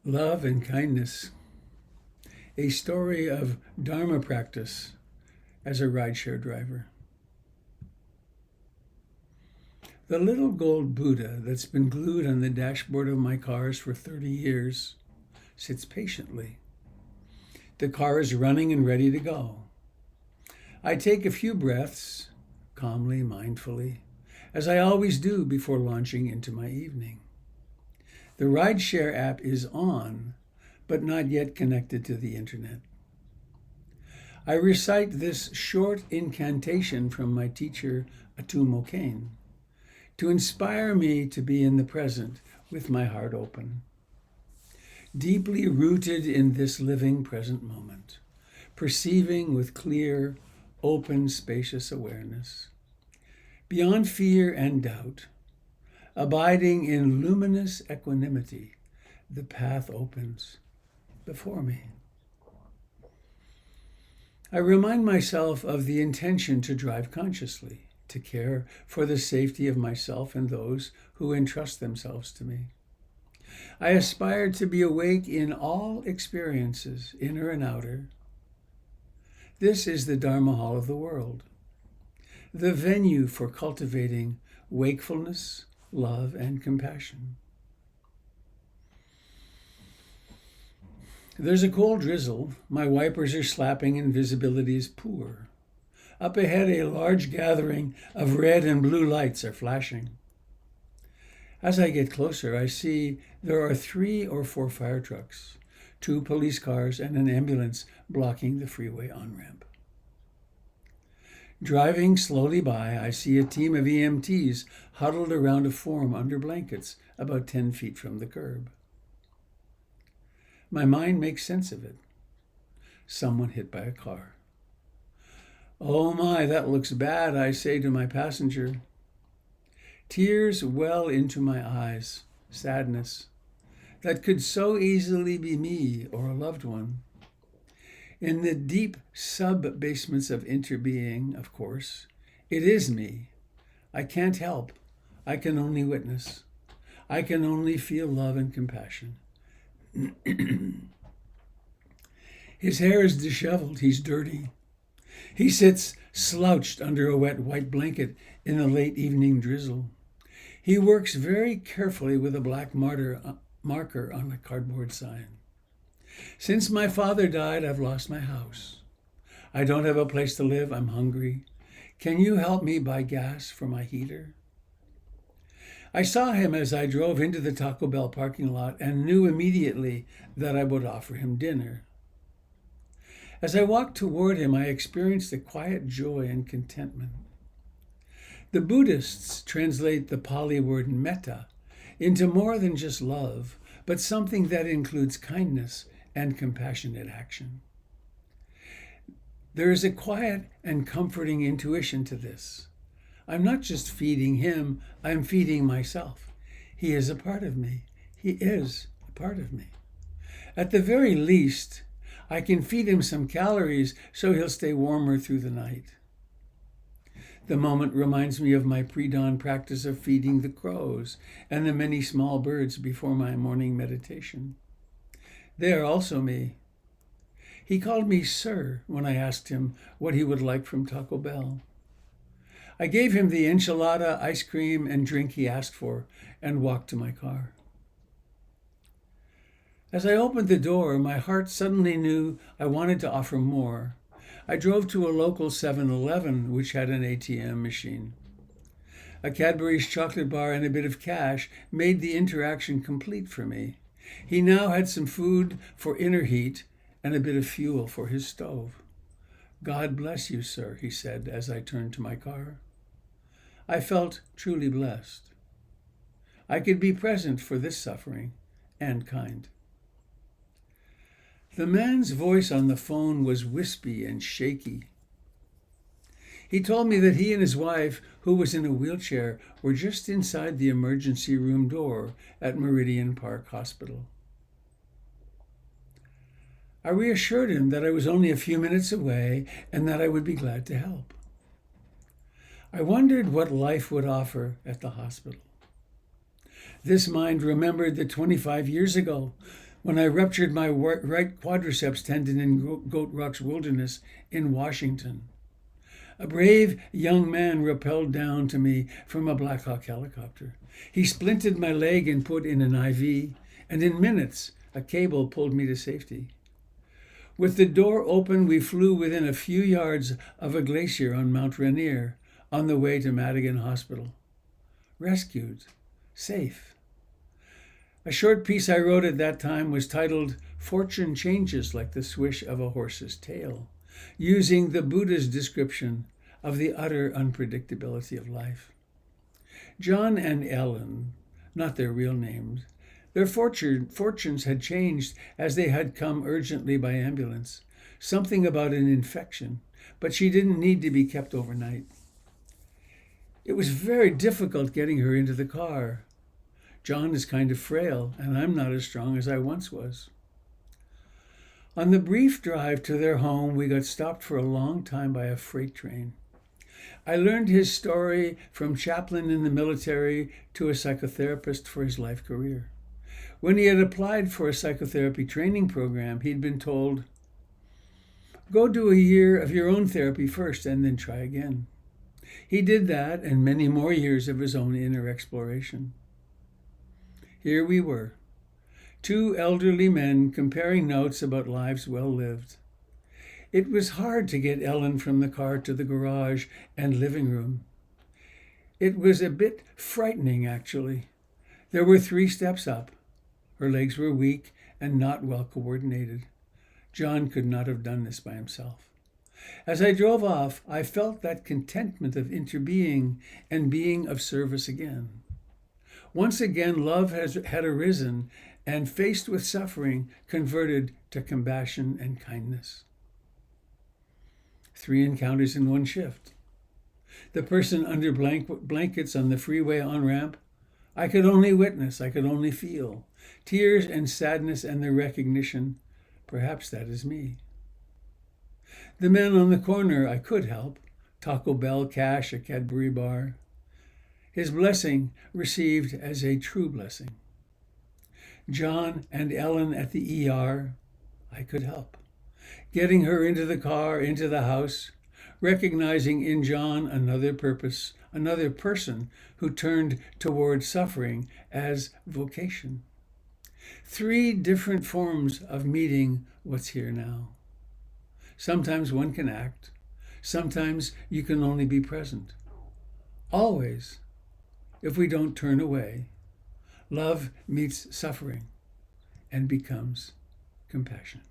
Love and Kindness, a story of Dharma practice as a rideshare driver. The little gold Buddha that's been glued on the dashboard of my cars for 30 years sits patiently. The car is running and ready to go. I take a few breaths, calmly, mindfully, as I always do before launching into my evening. The Rideshare app is on, but not yet connected to the internet. I recite this short incantation from my teacher, Atumo Kane, to inspire me to be in the present with my heart open. Deeply rooted in this living present moment, perceiving with clear, open, spacious awareness. Beyond fear and doubt, abiding in luminous equanimity, the path opens before me. I remind myself of the intention to drive consciously, to care for the safety of myself and those who entrust themselves to me. I aspire to be awake in all experiences, inner and outer. This is the Dharma hall of the world, the venue for cultivating wakefulness, love, and compassion. There's a cold drizzle. My wipers are slapping and visibility is poor. Up ahead, a large gathering of red and blue lights are flashing. As I get closer, I see there are 3 or 4 fire trucks, 2 police cars, and an ambulance blocking the freeway on-ramp. Driving slowly by, I see a team of EMTs huddled around a form under blankets about 10 feet from the curb. My mind makes sense of it. Someone hit by a car. Oh my, that looks bad, I say to my passenger. Tears well into my eyes, sadness. That could so easily be me or a loved one. In the deep sub-basements of interbeing, of course, it is me. I can't help. I can only witness. I can only feel love and compassion. His hair is disheveled. He's dirty. He sits slouched under a wet white blanket in the late evening drizzle. He works very carefully with a black marker on a cardboard sign. Since my father died, I've lost my house. I don't have a place to live. I'm hungry. Can you help me buy gas for my heater? I saw him as I drove into the Taco Bell parking lot and knew immediately that I would offer him dinner. As I walked toward him, I experienced a quiet joy and contentment. The Buddhists translate the Pali word metta into more than just love, but something that includes kindness and compassionate action. There is a quiet and comforting intuition to this. I'm not just feeding him, I'm feeding myself. He is a part of me. He is a part of me. At the very least, I can feed him some calories so he'll stay warmer through the night. The moment reminds me of my pre-dawn practice of feeding the crows and the many small birds before my morning meditation. They are also me. He called me sir when I asked him what he would like from Taco Bell. I gave him the enchilada, ice cream, and drink he asked for and walked to my car. As I opened the door, my heart suddenly knew I wanted to offer more. I drove to a local 7-Eleven, which had an ATM machine. A Cadbury's chocolate bar and a bit of cash made the interaction complete for me. He now had some food for inner heat and a bit of fuel for his stove. God bless you, sir, he said as I turned to my car. I felt truly blessed. I could be present for this suffering and kind. The man's voice on the phone was wispy and shaky. He told me that he and his wife, who was in a wheelchair, were just inside the emergency room door at Meridian Park Hospital. I reassured him that I was only a few minutes away and that I would be glad to help. I wondered what life would offer at the hospital. This mind remembered that 25 years ago, when I ruptured my right quadriceps tendon in Goat Rock's Wilderness in Washington. A brave young man rappelled down to me from a Black Hawk helicopter. He splinted my leg and put in an IV, and in minutes a cable pulled me to safety. With the door open, we flew within a few yards of a glacier on Mount Rainier on the way to Madigan Hospital. Rescued. Safe. A short piece I wrote at that time was titled "Fortune Changes Like the Swish of a Horse's Tail," using the Buddha's description of the utter unpredictability of life. John and Ellen, not their real names, their fortunes had changed as they had come urgently by ambulance. Something about an infection, but she didn't need to be kept overnight. It was very difficult getting her into the car. John is kind of frail, and I'm not as strong as I once was. On the brief drive to their home, we got stopped for a long time by a freight train. I learned his story from chaplain in the military to a psychotherapist for his life career. When he had applied for a psychotherapy training program, he'd been told, "Go do a year of your own therapy first and then try again." He did that and many more years of his own inner exploration. Here we were, two elderly men comparing notes about lives well lived. It was hard to get Ellen from the car to the garage and living room. It was a bit frightening, actually. There were 3 steps up. Her legs were weak and not well coordinated. John could not have done this by himself. As I drove off, I felt that contentment of interbeing and being of service again. Once again, love had arisen and, faced with suffering, converted to compassion and kindness. 3 encounters in one shift. The person under blankets on the freeway on-ramp, I could only witness, I could only feel. Tears and sadness and the recognition, perhaps that is me. The man on the corner, I could help. Taco Bell, cash, a Cadbury bar. His blessing received as a true blessing. John and Ellen at the ER, I could help. Getting her into the car, into the house, recognizing in John another purpose, another person who turned toward suffering as vocation. 3 different forms of meeting what's here now. Sometimes one can act. Sometimes you can only be present. Always, if we don't turn away, love meets suffering and becomes compassion.